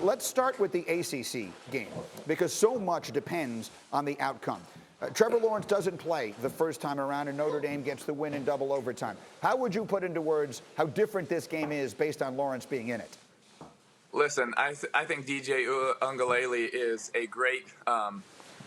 Let's start with the ACC game because so much depends on the outcome. Trevor Lawrence doesn't play the first time around, and Notre Dame gets the win in double overtime. How would you put into words how different this game is based on Lawrence being in it? Listen, I think DJ Uiagalelei is a great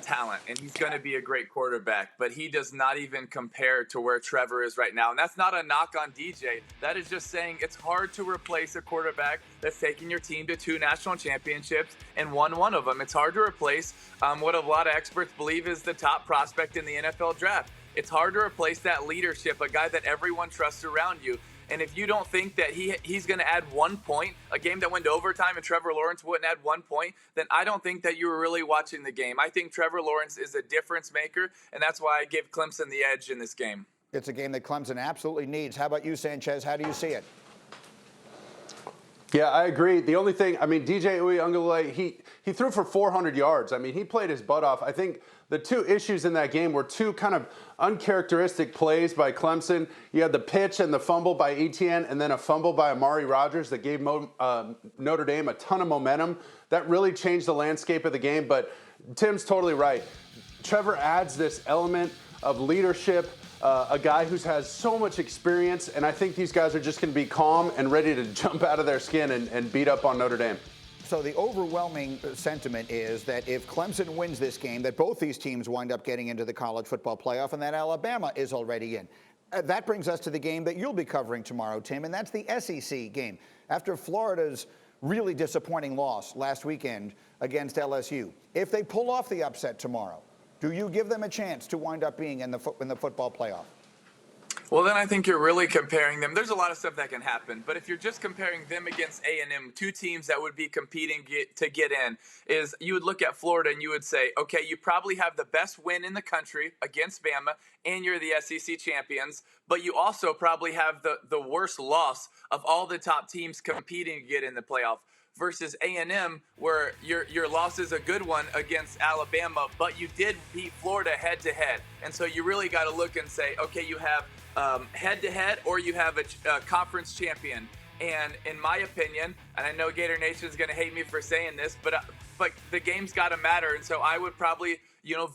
talent, and he's going to be a great quarterback, but he does not even compare to where Trevor is right now. And that's not a knock on DJ. That is just saying it's hard to replace a quarterback that's taken your team to 2 national championships and won one of them. It's hard to replace what a lot of experts believe is the top prospect in the NFL draft. It's hard to replace that leadership, a guy that everyone trusts around you. And if you don't think that he's going to add 1 point, a game that went to overtime and Trevor Lawrence wouldn't add 1 point, then I don't think that you were really watching the game. I think Trevor Lawrence is a difference maker, and that's why I give Clemson the edge in this game. It's a game that Clemson absolutely needs. How about you, Sanchez? How do you see it? Yeah, I agree. The only thing, DJ Uiagalelei, he threw for 400 yards. He played his butt off. I think the 2 issues in that game were 2 kind of uncharacteristic plays by Clemson. You had the pitch and the fumble by Etienne, and then a fumble by Amari Rodgers that gave Notre Dame a ton of momentum. That really changed the landscape of the game, but Tim's totally right. Trevor adds this element of leadership, a guy who has so much experience, and I think these guys are just going to be calm and ready to jump out of their skin and beat up on Notre Dame. So the overwhelming sentiment is that if Clemson wins this game, that both these teams wind up getting into the college football playoff, and that Alabama is already in. That brings us to the game that you'll be covering tomorrow, Tim, and that's the SEC game. After Florida's really disappointing loss last weekend against LSU, if they pull off the upset tomorrow, do you give them a chance to wind up being in the football playoff? Well, then I think you're really comparing them. There's a lot of stuff that can happen, but if you're just comparing them against A&M, 2 teams that would be competing to get in, is you would look at Florida and you would say, okay, you probably have the best win in the country against Bama, and you're the SEC champions, but you also probably have the worst loss of all the top teams competing to get in the playoff. Versus A&M, where your loss is a good one against Alabama, but you did beat Florida head-to-head. And so you really got to look and say, okay, you have head-to-head or you have a conference champion. And in my opinion, and I know Gator Nation is going to hate me for saying this, but the game's got to matter. And so I would probably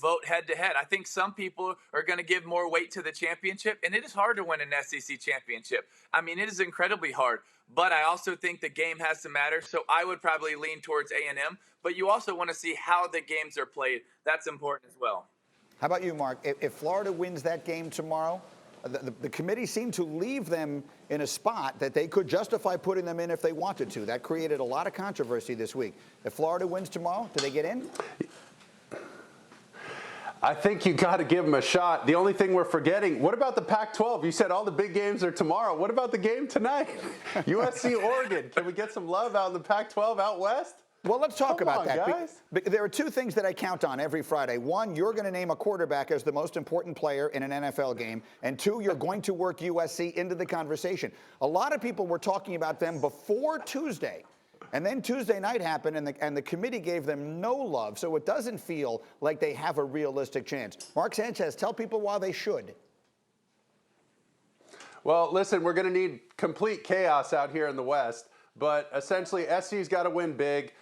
vote head-to-head. I think some people are going to give more weight to the championship, and it is hard to win an SEC championship. It is incredibly hard, but I also think the game has to matter, so I would probably lean towards A&M, but you also want to see how the games are played. That's important as well. How about you, Mark? If Florida wins that game tomorrow, the committee seemed to leave them in a spot that they could justify putting them in if they wanted to. That created a lot of controversy this week. If Florida wins tomorrow, do they get in? I think you got to give them a shot. The only thing we're forgetting, what about the Pac-12? You said all the big games are tomorrow. What about the game tonight? USC, Oregon. Can we get some love out in the Pac-12 out west? Well, let's talk about that. Guys. There are 2 things that I count on every Friday. 1, you're going to name a quarterback as the most important player in an NFL game. And 2, you're going to work USC into the conversation. A lot of people were talking about them before Tuesday. And then Tuesday night happened, and the committee gave them no love. So it doesn't feel like they have a realistic chance. Mark Sanchez, tell people why they should. Well, listen, we're going to need complete chaos out here in the West. But essentially, SC's got to win big.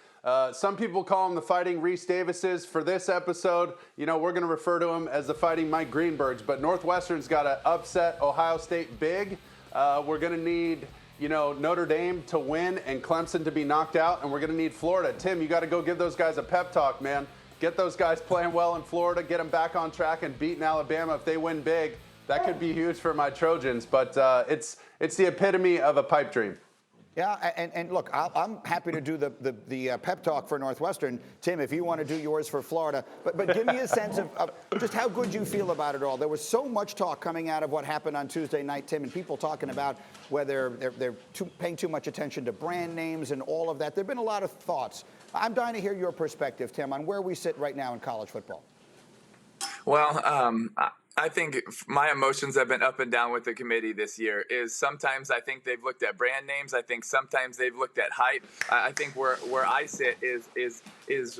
Some people call them the Fighting Reese Davises. For this episode, we're going to refer to them as the Fighting Mike Greenbergs. But Northwestern's got to upset Ohio State big. We're going to need Notre Dame to win and Clemson to be knocked out, and we're going to need Florida. Tim, you got to go give those guys a pep talk, man. Get those guys playing well in Florida, get them back on track and beating Alabama. If they win big, that could be huge for my Trojans, but it's the epitome of a pipe dream. Yeah, and look, I'm happy to do the pep talk for Northwestern. Tim, if you want to do yours for Florida. But give me a sense of just how good you feel about it all. There was so much talk coming out of what happened on Tuesday night, Tim, and people talking about whether they're paying too much attention to brand names and all of that. There have been a lot of thoughts. I'm dying to hear your perspective, Tim, on where we sit right now in college football. Well, I think my emotions have been up and down with the committee this year. Is sometimes I think they've looked at brand names. I think sometimes they've looked at hype. I think where I sit is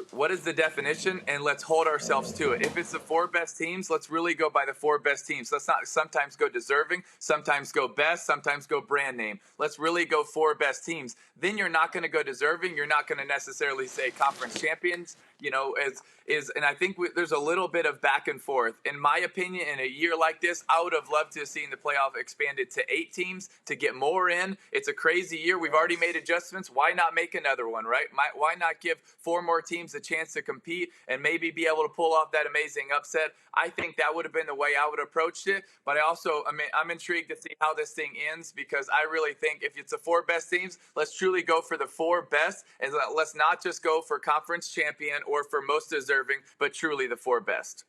what is the definition, and let's hold ourselves to it. If it's the 4 best teams, let's really go by the 4 best teams. Let's not sometimes go deserving, sometimes go best, sometimes go brand name. Let's really go 4 best teams. Then you're not going to go deserving. You're not going to necessarily say conference champions. And I think there's a little bit of back and forth. In my opinion, in a year like this, I would have loved to have seen the playoff expanded to 8 teams to get more in. It's a crazy year. We've already made adjustments. Why not make another one, right? Why not give 4 more teams a chance to compete and maybe be able to pull off that amazing upset? I think that would have been the way I would have approached it. But I'm intrigued to see how this thing ends, because I really think if it's the 4 best teams, let's truly go for the 4 best, and let's not just go for conference champion or for most deserving, but truly the 4 best.